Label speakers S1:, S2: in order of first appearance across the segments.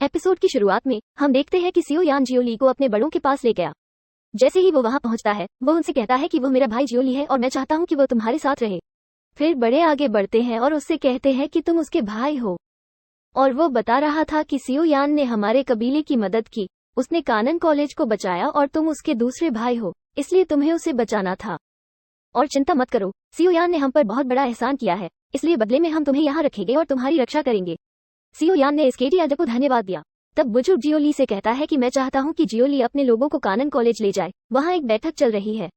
S1: Episode की शुरुआत में हम देखते हैं कि सियो यान जियोली को अपने बड़ों के पास ले गया। जैसे ही वो वहां पहुंचता है वो उनसे कहता है कि वो मेरा भाई जियोली है और मैं चाहता हूं कि वो तुम्हारे साथ रहे। फिर बड़े आगे बढ़ते हैं और उससे कहते हैं कि तुम उसके भाई हो, और वो बता रहा था कि सियो यान ने हमारे कबीले की मदद की, उसने कानन कॉलेज को बचाया और तुम उसके दूसरे भाई हो, इसलिए तुम्हें उसे बचाना था। और चिंता मत करो, सियो यान ने हम पर बहुत बड़ा एहसान किया है, इसलिए बदले में हम तुम्हें यहाँ रखेंगे और तुम्हारी रक्षा करेंगे। सियो यान ने स्केटी यादव को धन्यवाद दिया। तब बुजुर्ग जियोली से कहता है कि मैं चाहता हूं कि जियोली अपने लोगों को कानन कॉलेज ले जाए, वहां एक बैठक चल रही है।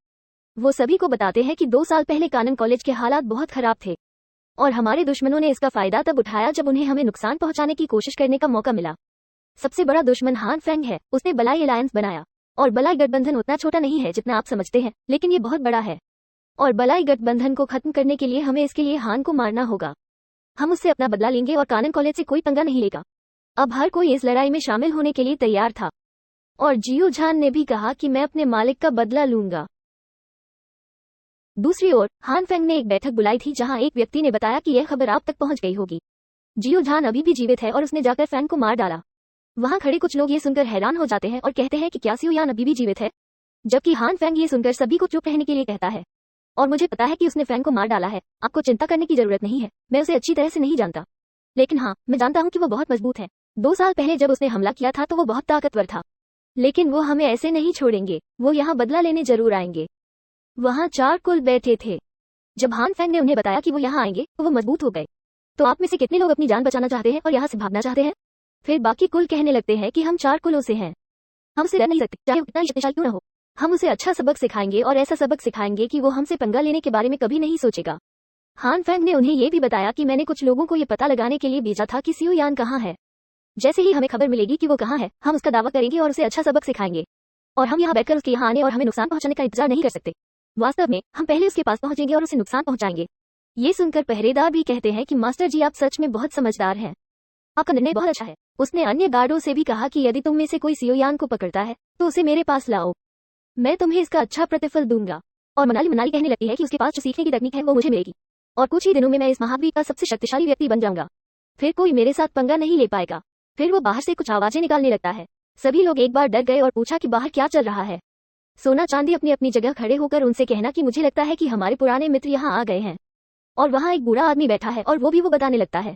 S1: वो सभी को बताते हैं कि 2 साल पहले कानन कॉलेज के हालात बहुत खराब थे और हमारे दुश्मनों ने इसका फायदा तब उठाया जब उन्हें हमें नुकसान पहुंचाने की कोशिश करने का मौका मिला। सबसे बड़ा दुश्मन हान फेंग है, उसने बलाई अलायंस बनाया, और बलाई गठबंधन उतना छोटा नहीं है जितना आप समझते हैं, लेकिन ये बहुत बड़ा है। और बलाई गठबंधन को खत्म करने के लिए हमें इसके लिए हान को मारना होगा। हम उससे अपना बदला लेंगे और कानन कॉलेज से कोई पंगा नहीं लेगा। अब हर कोई इस लड़ाई में शामिल होने के लिए तैयार था, और जियो झान ने भी कहा कि मैं अपने मालिक का बदला लूंगा। दूसरी ओर हान फेंग ने एक बैठक बुलाई थी जहां एक व्यक्ति ने बताया कि यह खबर आप तक पहुंच गई होगी। जियो झान अभी भी जीवित है और उसने जाकर फेंग को मार डाला। वहां खड़े कुछ लोग ये सुनकर हैरान हो जाते हैं और कहते हैं कि क्या सियो यान अभी भी जीवित है, जबकि हान फेंग ये सुनकर सभी को चुप रहने के लिए कहता है, और मुझे पता है कि उसने फेंग को मार डाला है, आपको चिंता करने की जरूरत नहीं है, मैं उसे अच्छी तरह से नहीं जानता, लेकिन हाँ मैं जानता हूँ कि वो बहुत मजबूत है। 2 साल पहले जब उसने हमला किया था तो वो बहुत ताकतवर था, लेकिन वो हमें ऐसे नहीं छोड़ेंगे, वो यहाँ बदला लेने जरूर आएंगे। वहाँ 4 कुल बैठे थे। जब हान फेंग ने उन्हें बताया कि वो यहाँ आएंगे तो वो मजबूत हो गए। तो आप में से कितने लोग अपनी जान बचाना चाहते हैं और यहाँ से भागना चाहते हैं? फिर बाकी कुल कहने लगते हैं कि हम 4 कुलों से हैं, हम उसे डर नहीं सकते, चाहे वो कितना शक्तिशाली क्यों न हो। हम उसे अच्छा सबक सिखाएंगे और ऐसा सबक सिखाएंगे कि वो हमसे पंगा लेने के बारे में कभी नहीं सोचेगा। हान फेंग ने उन्हें ये भी बताया कि मैंने कुछ लोगों को ये पता लगाने के लिए भेजा था कि सियो यान कहाँ है। जैसे ही हमें खबर मिलेगी कि वो कहाँ है, हम उसका दावा करेंगे और उसे अच्छा सबक सिखाएंगे, और हम यहाँ बैठकर उसके यहाँ आने और हमें नुकसान पहुंचाने का इंतजार नहीं कर सकते। वास्तव में हम पहले उसके पास पहुंचेंगे और उसे नुकसान पहुंचाएंगे। ये सुनकर पहरेदार भी कहते हैं कि मास्टर जी आप सच में बहुत समझदार हैं, आपका निर्णय बहुत अच्छा है। उसने अन्य गार्डों से भी कहा कि यदि तुम में से कोई सियो यान को पकड़ता है तो उसे मेरे पास लाओ, मैं तुम्हें इसका अच्छा प्रतिफल दूंगा। और मनाली कहने लगती है कि उसके पास जो सीखने की तकनीक है वो मुझे मिलेगी, और कुछ ही दिनों में मैं इस महाद्वीप का सबसे शक्तिशाली व्यक्ति बन जाऊंगा, फिर कोई मेरे साथ पंगा नहीं ले पाएगा। फिर वो बाहर से कुछ आवाजें निकालने लगता है। सभी लोग एक बार डर गए और पूछा कि बाहर क्या चल रहा है। सोना चांदी अपनी अपनी जगह खड़े होकर उनसे कहना कि मुझे लगता है कि हमारे पुराने मित्र यहाँ आ गए हैं। और वहाँ एक बूढ़ा आदमी बैठा है और वो भी वो बताने लगता है,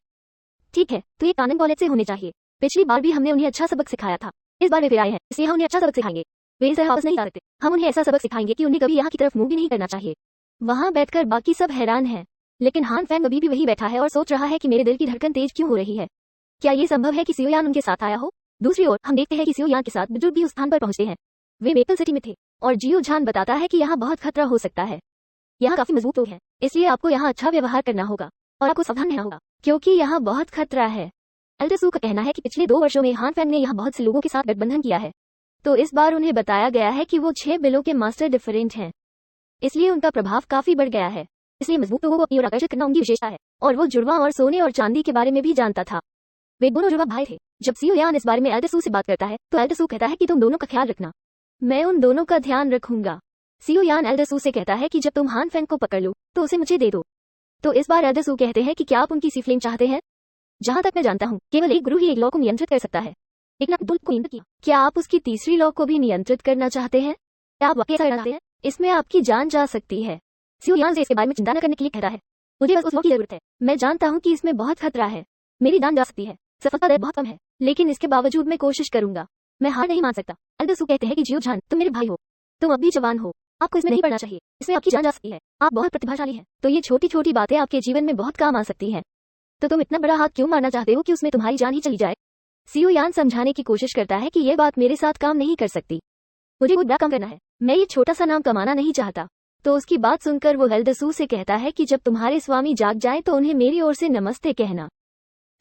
S1: ठीक है तो ये कानन कॉलेज से होने चाहिए, पिछली बार भी हमने उन्हें अच्छा सबक सिखाया था, इस बार वे फिर आए हैं इसलिए हम उन्हें अच्छा सबक सिखाएंगे। वे इस तरह वापस नहीं जा सकते, हम उन्हें ऐसा सबक सिखाएंगे कि उन्हें कभी यहाँ की तरफ मुंह भी नहीं करना चाहिए। वहाँ बैठकर बाकी सब हैरान हैं, लेकिन हान फेंग अभी भी वही बैठा है और सोच रहा है कि मेरे दिल की धड़कन तेज क्यों हो रही है, क्या ये संभव है कि सियो यान उनके साथ आया हो। दूसरी ओर हम देखते हैं कि सियो यान के साथ बुजुर्ग भी उस स्थान पर पहुंचते हैं। वे मेपल सिटी में थे, और जियो झान बताता है कि यहाँ बहुत खतरा हो सकता है, यहाँ काफी मजबूत लोग हैं, इसलिए आपको यहाँ अच्छा व्यवहार करना होगा और आपको सावधान रहना होगा क्योंकि यहाँ बहुत खतरा है। एल्डर सू का कहना है कि पिछले 2 वर्षों में हान फेंग ने यहाँ बहुत से लोगों के साथ गठबंधन किया है, तो इस बार उन्हें बताया गया है कि वो 6 बिलों के मास्टर डिफरेंट हैं, इसलिए उनका प्रभाव काफी बढ़ गया है, इसलिए मजबूत लोगों को अपनी ओर आकर्षित करना उनकी विशेषता है। और वो जुड़वा और सोने और चांदी के बारे में भी जानता था। वे दोनों जुड़वा भाई थे। जब सियो यान इस बारे में एल्डर सू से बात करता है तो एल्डर सू कहता है कि तुम दोनों का ख्याल रखना, मैं उन दोनों का ध्यान रखूंगा। सियो यान एल्डर सू से कहता है कि जब तुम हान फेंग को पकड़ लो तो उसे मुझे दे दो। तो इस बार एल्डर सू कहते हैं कि क्या आप उनकी सी फ्लेम चाहते हैं? जहां तक मैं जानता हूँ केवल एक गुरु ही एक लॉ को नियंत्रित कर सकता है, लेकिन आपने दुल्हन को नियंत्रित किया, क्या आप उसकी तीसरी लॉ को भी नियंत्रित करना चाहते हैं? क्या आप वाकई ऐसा करना चाहते हैं? इसमें आपकी जान जा सकती है। सियो यान से इसके बारे में चिंता न करने के लिए कहता है, मुझे बस उस लॉ की जरूरत है, मैं जानता हूँ कि इसमें बहुत खतरा है, मेरी जान जा सकती है, सफलता दर बहुत कम है, लेकिन इसके बावजूद मैं कोशिश करूंगा, मैं हार नहीं मान सकता। एल्डर सू कहते हैं कि जियो झान तुम मेरे भाई हो, तुम अब भी जवान हो, आपको इसमें नहीं पड़ना चाहिए, इसमें आपकी जान जा सकती है, आप बहुत प्रतिभाशाली हैं, तो ये छोटी छोटी बातें आपके जीवन में बहुत काम आ सकती हैं, तो तुम इतना बड़ा हाथ क्यों मारना चाहते हो कि उसमें तुम्हारी जान ही चली जाए। सियो यान समझाने की कोशिश करता है कि यह बात मेरे साथ काम नहीं कर सकती, मुझे बहुत बड़ा काम करना है, मैं ये छोटा सा नाम कमाना नहीं चाहता। तो उसकी बात सुनकर वो एल्डर सू से कहता है कि जब तुम्हारे स्वामी जाग जाए तो उन्हें मेरी ओर से नमस्ते कहना।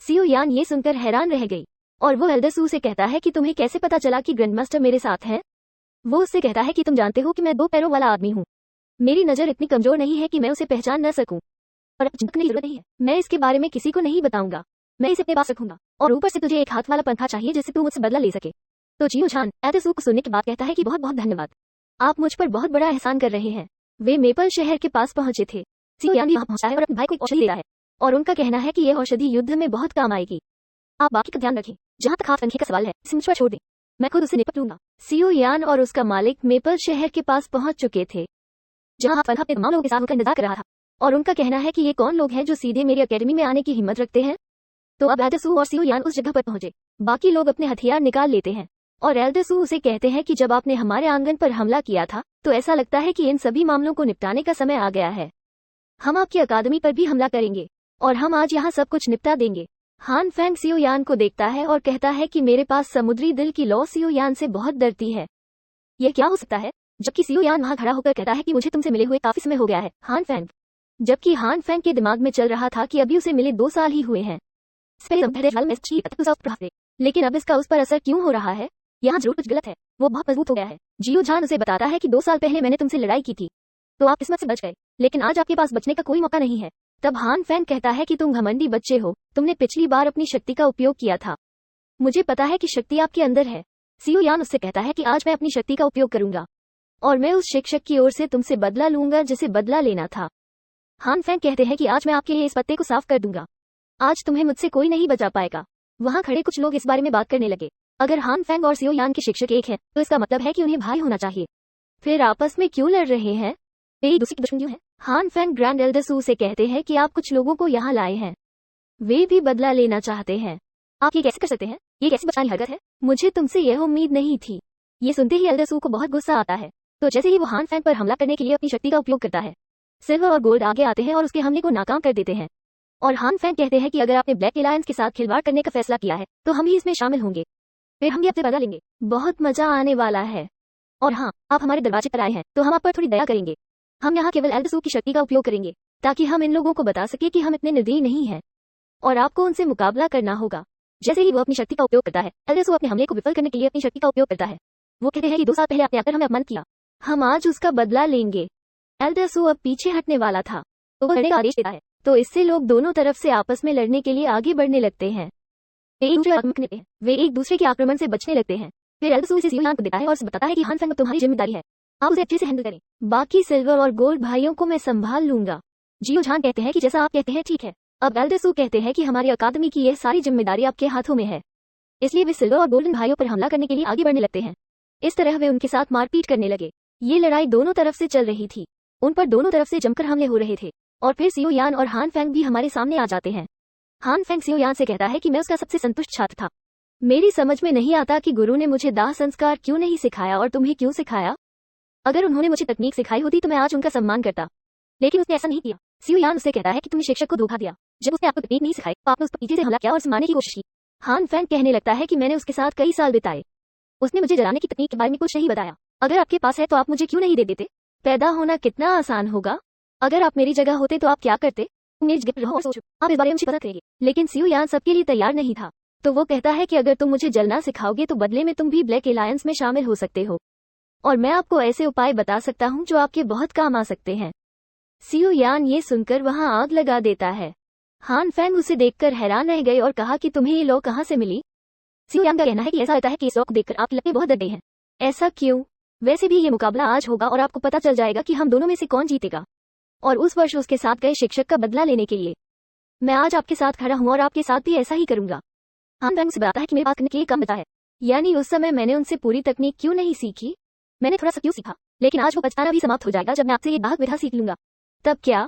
S1: सियो यान ये सुनकर हैरान रह गई, और वो एल्डर सू से कहता है कि तुम्हें कैसे पता चला कि ग्रैंडमास्टर मेरे साथ हैं? वो उससे कहता है कि तुम जानते हो कि मैं 2 पैरों वाला आदमी हूँ, मेरी नजर इतनी कमजोर नहीं है कि मैं उसे पहचान न सकूं, और अब चिंता करने की जरूरत नहीं है, मैं इसके बारे में किसी को नहीं बताऊंगा, मैं इसे अपने पास रखूंगा, और ऊपर से तुझे एक हाथ वाला पंखा चाहिए जिससे तू मुझसे बदला ले सके। तो जियो झान एल्डर सू को सुनने के बाद कहता है कि बहुत बहुत धन्यवाद, आप मुझ पर बहुत बड़ा एहसान कर रहे हैं। वे मेपल शहर के पास पहुंचे थे। सियो यान भी वहां पहुंचा है और अपने भाई को एक औषधि दे रहा है, और उनका कहना है कि यह औषधि युद्ध में बहुत काम आएगी, आप बाकी का ध्यान रखें। जहाँ तक हाफ फैंग का सवाल है, इसे मुझ पर छोड़ दें, मैं खुद उसे निपट लूंगा। सीओ यान और उसका मालिक मेपल शहर के पास पहुंच चुके थे, जहाँ हाफ फैंग अपने तमाम लोगों के साथ उनका इंतजार कर रहा था। और उनका कहना है कि ये कौन लोग हैं जो सीधे मेरी अकेडमी में आने की हिम्मत रखते हैं। तो अब एल्डर सू और सीओ यान उस जगह पर पहुंचे। बाकी लोग अपने हथियार निकाल लेते हैं और एल्डर सू उसे कहते हैं कि जब आपने हमारे आंगन पर हमला किया था तो ऐसा लगता है कि इन सभी मामलों को निपटाने का समय आ गया है। हम आपकी अकादमी पर भी हमला करेंगे और हम आज यहाँ सब कुछ निपटा देंगे। हान फैंग सीओ यान को देखता है और कहता है कि मेरे पास समुद्री दिल की लौ सीओ यान से बहुत डरती है। यह क्या हो सकता है? जबकि सीओ यान वहाँ खड़ा होकर कहता है कि मुझे तुमसे मिले हुए काफी समय हो गया है हान फैंग। जबकि हान फैंग के दिमाग में चल रहा था कि अभी उसे मिले 2 साल ही हुए हैं। लेकिन अब इसका उस पर असर क्यों हो रहा है? यहाँ जरूर कुछ गलत है। वो बहुत मजबूत हो गया है। जियो जान उसे बताता है कि 2 साल पहले मैंने तुमसे लड़ाई की थी तो आप किस्मत से बच गए, लेकिन आज आपके पास बचने का कोई मौका नहीं है। तब हान फैंग कहता है कि तुम घमंडी बच्चे हो, तुमने पिछली बार अपनी शक्ति का उपयोग किया था। मुझे पता है कि शक्ति आपके अंदर है। सीओ यान उससे कहता है कि आज मैं अपनी शक्ति का उपयोग करूंगा और मैं उस शिक्षक की ओर से तुमसे बदला लूंगा जिसे बदला लेना था। हान फैंग कहते हैं कि आज मैं आपके लिए इस पत्ते को साफ कर दूंगा। आज तुम्हें मुझसे कोई नहीं बचा पाएगा। वहाँ खड़े कुछ लोग इस बारे में बात करने लगे। अगर हान फैंग और सीओ यान के शिक्षक एक हैं, तो इसका मतलब है कि उन्हें भाई होना चाहिए। फिर आपस में क्यों लड़ रहे हैं? वे एक दूसरे की दुश्मन क्यों हैं? हान फैंग ग्रैंड एल्डर सू से कहते हैं कि आप कुछ लोगों को यहाँ लाए हैं, वे भी बदला लेना चाहते हैं। आप ये कैसे कर सकते हैं? ये कैसी बचाने हरकत है? मुझे तुमसे यह उम्मीद नहीं थी। ये सुनते ही एल्डर सू को बहुत गुस्सा आता है। तो जैसे ही वो हान फैंग पर हमला करने के लिए अपनी शक्ति का उपयोग करता है, सिल्वर और गोल्ड आगे आते हैं और उसके हमले को नाकाम कर देते हैं। और हान फैंग कहते हैं कि अगर आपने ब्लैक एलायंस के साथ खिलवाड़ करने का फैसला किया है तो हम भी इसमें शामिल होंगे, फिर हम भी आपसे बदला लेंगे। बहुत मजा आने वाला है। और हाँ, आप हमारे दरवाजे पर आए हैं तो हम आप पर थोड़ी दया करेंगे। हम यहाँ केवल एल्डर सू की शक्ति का उपयोग करेंगे ताकि हम इन लोगों को बता सके कि हम इतने निर्दयी नहीं हैं और आपको उनसे मुकाबला करना होगा। जैसे ही वो अपनी शक्ति का उपयोग करता है, एल्डर सू अपने हमले को विफल करने के लिए अपनी शक्ति का उपयोग करता है। वो कहते हैं कि 2 साल पहले आपने आकर हमें अपमान किया, हम आज उसका बदला लेंगे। एल्डर सू अब पीछे हटने वाला था तो वो लड़ने का आदेश देता है। तो इससे लोग दोनों तरफ से आपस में लड़ने के लिए आगे बढ़ने लगते हैं। वे एक दूसरे के आक्रमण से बचने लगते हैं। फिर एल्डर सू इसे सीओ यान को देता है और उसे बताता है कि हान फैंग तुम्हारी जिम्मेदारी है, आप उसे अच्छे से हैंडल करें। बाकी सिल्वर और गोल्ड भाइयों को मैं संभाल लूंगा। जियो झान कहते हैं कि जैसा आप कहते हैं ठीक है। अब एल्डर सू कहते हैं कि हमारी अकादमी की यह सारी जिम्मेदारी आपके हाथों में है, इसलिए वे सिल्वर और गोल्डन भाइयों पर हमला करने के लिए आगे बढ़ने लगते हैं। इस तरह वे उनके साथ मारपीट करने लगे। ये लड़ाई दोनों तरफ से चल रही थी, उन पर दोनों तरफ से जमकर हमले हो रहे थे। और फिर सीओ यान और हान फैंग भी हमारे सामने आ जाते हैं। हान फैंग सीओ यान से कहता है कि मैं उसका सबसे संतुष्ट छात्र था। मेरी समझ में नहीं आता कि गुरु ने मुझे दाह संस्कार क्यों नहीं सिखाया और तुम्हें क्यों सिखाया। अगर उन्होंने मुझे तकनीक सिखाई होती तो मैं आज उनका सम्मान करता, लेकिन उसने ऐसा नहीं किया। सीओ यान उससे कहता है कि तुमने शिक्षक को धोखा दिया। जब उसने आपको तकनीक नहीं सिखाई तो आपने उस पर पीछे से हमला किया और उसे मारने की कोशिश की। हान फैंग कहने लगता है कि मैंने उसके साथ कई साल बिताए, उसने मुझे जलाने की तकनीक के बारे में कुछ नहीं बताया। अगर आपके पास है तो आप मुझे क्यों नहीं दे देते? पैदा होना कितना आसान होगा। अगर आप मेरी जगह होते तो आप क्या करते? मेरी जगह रहो और सोचो, आप इस बारे में मुझे पता करेंगे। लेकिन सीओ यान सबके लिए तैयार नहीं था। तो वो कहता है कि अगर तुम मुझे जलना सिखाओगे तो बदले में तुम भी ब्लैक एलायंस में शामिल हो सकते हो और मैं आपको ऐसे उपाय बता सकता हूँ जो आपके बहुत काम आ सकते हैं। सीओ यान ये सुनकर वहाँ आग लगा देता है। हान फैंग उसे देखकर हैरान रह गए और कहा कि तुम्हें ये लौ कहाँ से मिली? सीओ यान का कहना है कि ऐसा लगता है कि इस लौ को देखकर आपकी लतें बहुत डर गई हैं। ऐसा क्यों? वैसे भी ये मुकाबला आज होगा और आपको पता चल जाएगा कि हम दोनों में से कौन जीतेगा। और उस वर्ष उसके साथ गए शिक्षक का बदला लेने के लिए मैं आज आपके साथ खड़ा हूँ और आपके साथ भी ऐसा ही करूंगा। हान फैंग से बताता है कि मेरे पास करने के लिए कम बचा है, यानी उस समय मैंने उनसे पूरी तकनीक क्यों नहीं सीखी। मैंने थोड़ा सा क्यों सीखा, लेकिन आज वो बचपना भी समाप्त हो जाएगा जब मैं आपसे ये दाग विधा सीख लूंगा। तब क्या?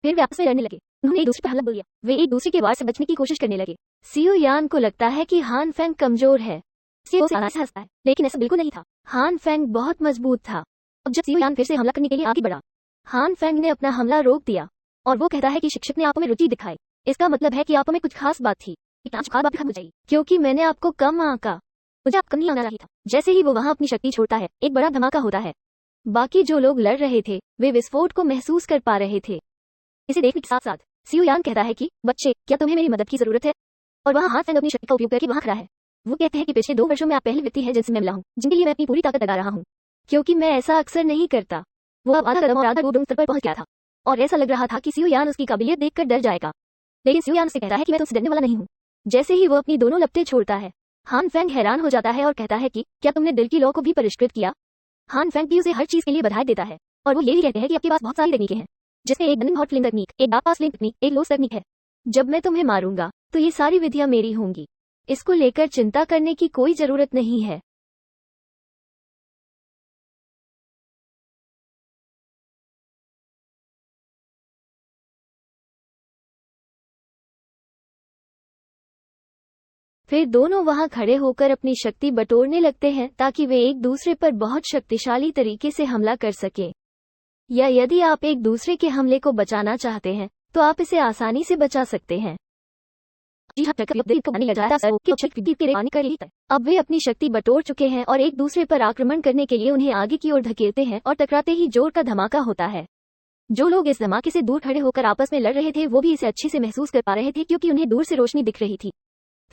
S1: फिर वे आपस में लड़ने लगे। उन्होंने एक दूसरे पर हमला बोल दिया। वे एक दूसरे के वार से बचने की कोशिश करने लगे। सीओ यान को लगता है कि हान फैंग कमजोर है, सीओ से हंसता है, लेकिन ऐसा बिल्कुल नहीं था। हान फैंग बहुत मजबूत था। अब जब सीओ यान फिर से हमला करने के लिए आगे बढ़ा, हान फैंग ने अपना हमला रोक दिया और वो कहता है कि शिक्षक ने आप में रुचि दिखाई, इसका मतलब है कि आप में कुछ खास बात थी। खास बात खत्म हो जाएगी क्योंकि मैंने आपको कम आंका, मुझे आप कम नहीं आना चाहिए था। जैसे ही वो वहाँ अपनी शक्ति छोड़ता है, एक बड़ा धमाका होता है। बाकी जो लोग लड़ रहे थे वे विस्फोट को महसूस कर पा रहे थे। इसे देखने के साथ साथ सीओ यान कहता है कि बच्चे, क्या तुम्हें मेरी मदद की जरूरत है? और वहाँ हान फैंग अपनी शक्ति का उपयोग करके वहाँ खड़ा है। वो कहते हैं कि पिछले 2 वर्षों में आप पहले व्यक्ति हैं जिनसे मैं मिला हूँ जिनके लिए मैं अपनी पूरी ताकत लगा रहा हूँ, क्योंकि मैं ऐसा अक्सर नहीं करता। वो अब आधा कदम और आधा गोद स्तर पर पहुंच गया था और ऐसा लग रहा था कि सीओ यान उसकी काबिलियत देखकर डर जाएगा, लेकिन सीओ यान से कहता है कि मैं तुमसे डरने वाला नहीं हूँ। जैसे ही वो अपनी दोनों लपटें छोड़ता है, हान फैंग हैरान हो जाता है और कहता है कि क्या तुमने दिल की लौ को भी परिष्कृत किया? हान फैंग भी उसे हर चीज के लिए बधाई देता है और वो ये भी कहते हैं कि आपके पास बहुत सारी तकनीकें हैं, जिसमें एक बंदन हॉट फ्लेम तकनीक, एक डार्क पास फ्लेम तकनीक, एक लोस तकनीक है। जब मैं तुम्हें मारूंगा तो ये सारी विधियां मेरी होंगी। इसको लेकर चिंता करने की कोई जरूरत नहीं है। फिर दोनों वहां खड़े होकर अपनी शक्ति बटोरने लगते हैं ताकि वे एक दूसरे पर बहुत शक्तिशाली तरीके से हमला कर सकें। या यदि आप एक दूसरे के हमले को बचाना चाहते हैं तो आप इसे आसानी से बचा सकते हैं। अब वे अपनी शक्ति बटोर चुके हैं और एक दूसरे पर आक्रमण करने के लिए उन्हें आगे की ओर धकेलते हैं और टकराते ही जोर का धमाका होता है। जो लोग इस धमाके से दूर खड़े होकर आपस में लड़ रहे थे वो भी इसे अच्छे से महसूस कर पा रहे थे क्योंकि उन्हें दूर से रोशनी दिख रही थी।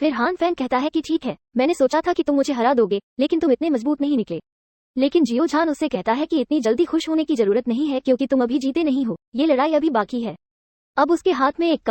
S1: फिर हान फैन कहता है कि ठीक है, मैंने सोचा था कि तुम मुझे हरा दोगे, लेकिन तुम इतने मजबूत नहीं निकले। लेकिन जियो झान उससे कहता है कि इतनी जल्दी खुश होने की जरूरत नहीं है क्योंकि तुम अभी जीते नहीं हो, ये लड़ाई अभी बाकी है। अब उसके हाथ में एक